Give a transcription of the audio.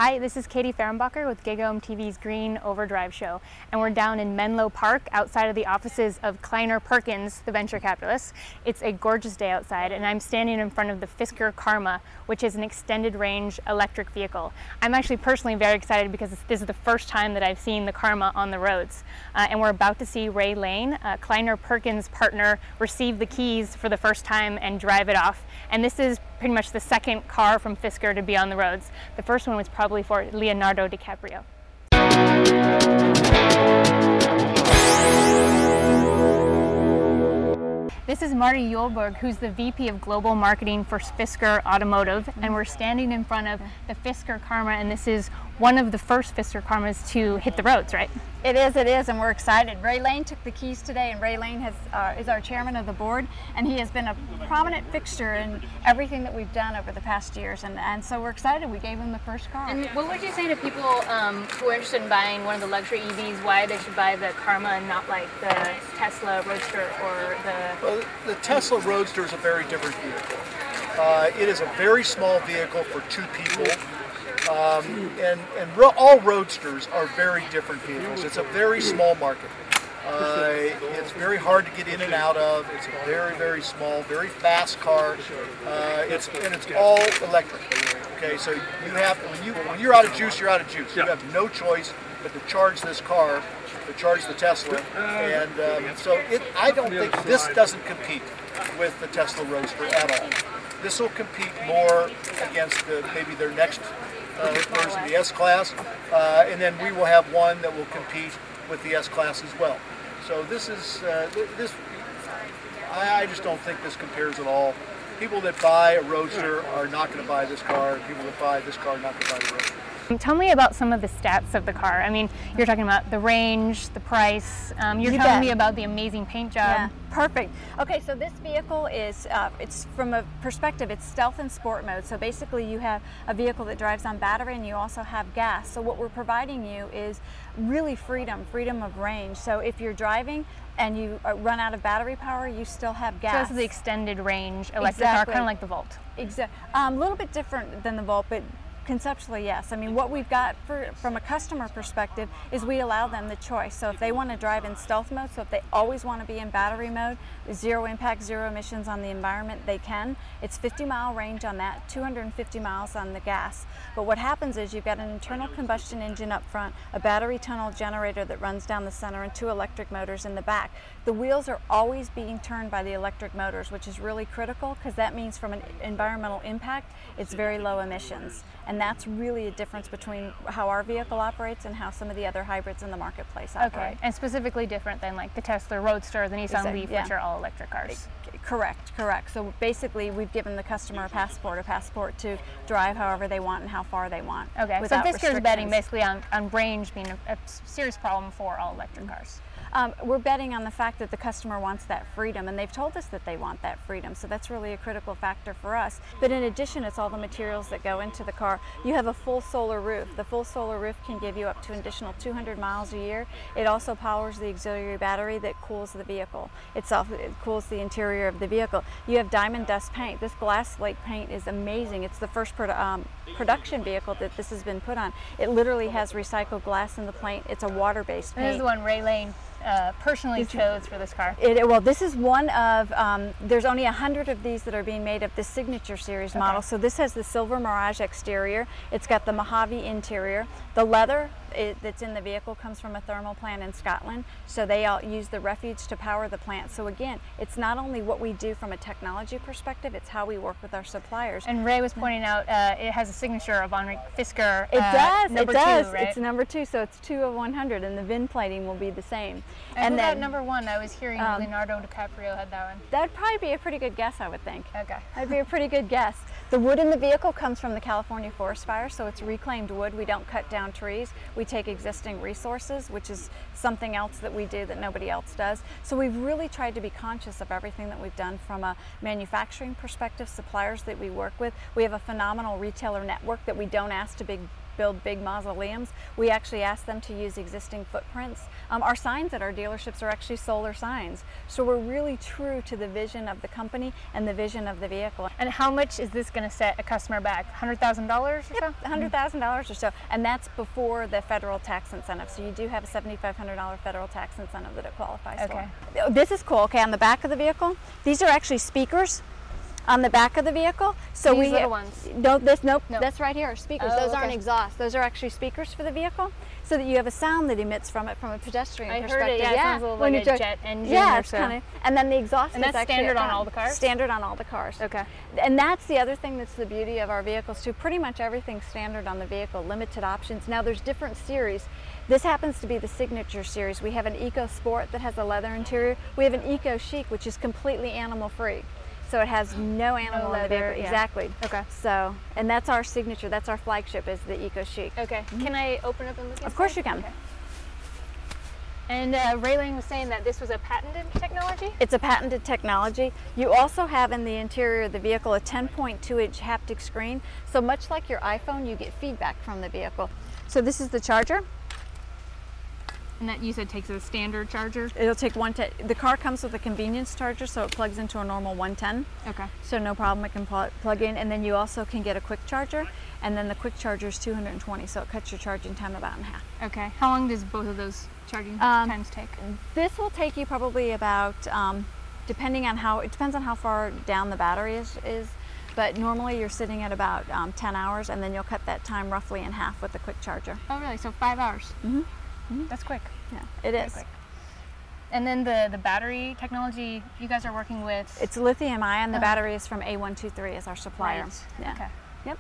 Hi, this is Katie Fehrenbacher with GigaOM TV's Green Overdrive show, and we're down in Menlo Park outside of the offices of Kleiner Perkins, the venture capitalist. It's a gorgeous day outside, and I'm standing in front of the Fisker Karma, which is an extended range electric vehicle. I'm actually personally very excited because this is the first time that I've seen the Karma on the roads. And we're about to see Ray Lane, Kleiner Perkins' partner, receive the keys for the first time and drive it off. And this is pretty much the second car from Fisker to be on the roads. The first one was probably for Leonardo DiCaprio. This is Marty Yulberg, who's the VP of Global Marketing for Fisker Automotive, and we're standing in front of the Fisker Karma, and this is one of the first Fisker Karmas to hit the roads, right? It is, and we're excited. Ray Lane took the keys today, and Ray Lane is our chairman of the board, and he has been a prominent fixture in everything that we've done over the past years, and so we're excited. We gave him the first car. And what would you say to people who are interested in buying one of the luxury EVs, why they should buy the Karma and not like the Tesla Roadster or the... Well, the Tesla Roadster is a very different vehicle. It is a very small vehicle for two people. All Roadsters are very different vehicles. It's a very small market. It's very hard to get in and out of. It's a very, very small, very fast car. It's all electric. Okay, so you have when you're out of juice, you're out of juice. You have no choice but to charge this car, to charge the Tesla, and I don't think this doesn't compete with the Tesla Roadster at all. This will compete more against maybe their next version, the S-Class, and then we will have one that will compete with the S-Class as well. So this is, I just don't think this compares at all. People that buy a Roadster are not going to buy this car. People that buy this car are not going to buy the Roadster. Tell me about some of the stats of the car. I mean, you're talking about the range, the price. You're telling me about the amazing paint job. Yeah, perfect. Okay, so this vehicle is, it's from a perspective, it's stealth and sport mode. So basically you have a vehicle that drives on battery and you also have gas. So what we're providing you is really freedom of range. So if you're driving and you run out of battery power, you still have gas. So this is the extended range electric car, kind of like the Volt. Exactly. A little bit different than the Volt, but conceptually, yes. I mean, what we've got from a customer perspective is we allow them the choice. So if they want to drive in stealth mode, so if they always want to be in battery mode, zero impact, zero emissions on the environment, they can. It's 50-mile range on that, 250 miles on the gas. But what happens is you've got an internal combustion engine up front, a battery tunnel generator that runs down the center, and two electric motors in the back. The wheels are always being turned by the electric motors, which is really critical because that means from an environmental impact, it's very low emissions. And that's really a difference between how our vehicle operates and how some of the other hybrids in the marketplace operate. Okay, and specifically different than like the Tesla Roadster, the Nissan Leaf, which are all electric cars. Correct. So basically we've given the customer a passport to drive however they want and how far they want. Okay, so Fisker's betting basically on range being a serious problem for all electric cars. We're betting on the fact that the customer wants that freedom, and they've told us that they want that freedom, so that's really a critical factor for us. But in addition, it's all the materials that go into the car. You have a full solar roof. The full solar roof can give you up to an additional 200 miles a year. It also powers the auxiliary battery that cools the vehicle itself. It cools the interior of the vehicle. You have diamond dust paint. This glass slate paint is amazing. It's the first production vehicle that this has been put on. It literally has recycled glass in the paint. It's a water-based paint. This is the one Ray Lane personally chose for this car. Well, this is one of, there's only 100 of these that are being made of the Signature Series model. So this has the Silver Mirage exterior. It's got the Mojave interior. The leather that's in the vehicle comes from a thermal plant in Scotland. So they all use the refuge to power the plant. So again, it's not only what we do from a technology perspective, it's how we work with our suppliers. And Ray was pointing out it has a signature of Henri Fisker. It does. Number it does. 2, right? It's number 2, so it's 2 of 100, and the VIN plating will be the same. And then number 1, I was hearing Leonardo DiCaprio had that one. That'd probably be a pretty good guess, I would think. Okay. That'd be a pretty good guess. The wood in the vehicle comes from the California forest fire, so it's reclaimed wood. We don't cut down trees. We take existing resources, which is something else that we do that nobody else does. So we've really tried to be conscious of everything that we've done from a manufacturing perspective, suppliers that we work with. We have a phenomenal retailer network that we don't ask to build big mausoleums. We actually ask them to use existing footprints. Our signs at our dealerships are actually solar signs. So we're really true to the vision of the company and the vision of the vehicle. And how much is this going to set a customer back? $100,000 or so? Yep, $100,000 or so. And that's before the federal tax incentive. So you do have a $7,500 federal tax incentive that it qualifies for. This is cool. Okay, on the back of the vehicle, these are actually speakers on the back of the vehicle. So these little ones? Nope, that's right here, speakers. Those aren't exhaust. Those are actually speakers for the vehicle, so that you have a sound that emits from it from a pedestrian perspective. I heard it, yeah. It sounds a little like a jet engine or so. Kind of. And then the exhaust and is that's standard on all the cars? Standard on all the cars. Okay. And that's the other thing that's the beauty of our vehicles too. Pretty much everything's standard on the vehicle, limited options. Now there's different series. This happens to be the Signature series. We have an Eco Sport that has a leather interior. We have an Eco Chic, which is completely animal free. So it has no animal in the vehicle. Yeah. Exactly. Okay. So, and that's our signature. That's our flagship, is the Eco Chic. Okay. Can I open up and look at it? Of course you can. Okay. And Raylene was saying that this was a patented technology? It's a patented technology. You also have in the interior of the vehicle a 10.2-inch haptic screen. So much like your iPhone, you get feedback from the vehicle. So this is the charger. And that you said takes a standard charger? It'll take the car comes with a convenience charger, so it plugs into a normal 110. Okay. So no problem, it can plug in. And then you also can get a quick charger, and then the quick charger is 220, so it cuts your charging time about in half. Okay. How long does both of those charging times take? This will take you probably about, depending on it depends on how far down the battery is. But normally you're sitting at about 10 hours, and then you'll cut that time roughly in half with the quick charger. Oh really? So 5 hours? Mm-hmm. That's quick. Yeah, it is. Quick. And then the battery technology you guys are working with? It's lithium ion. The battery is from A123 as our supplier. Right. Yeah. Okay. Yep.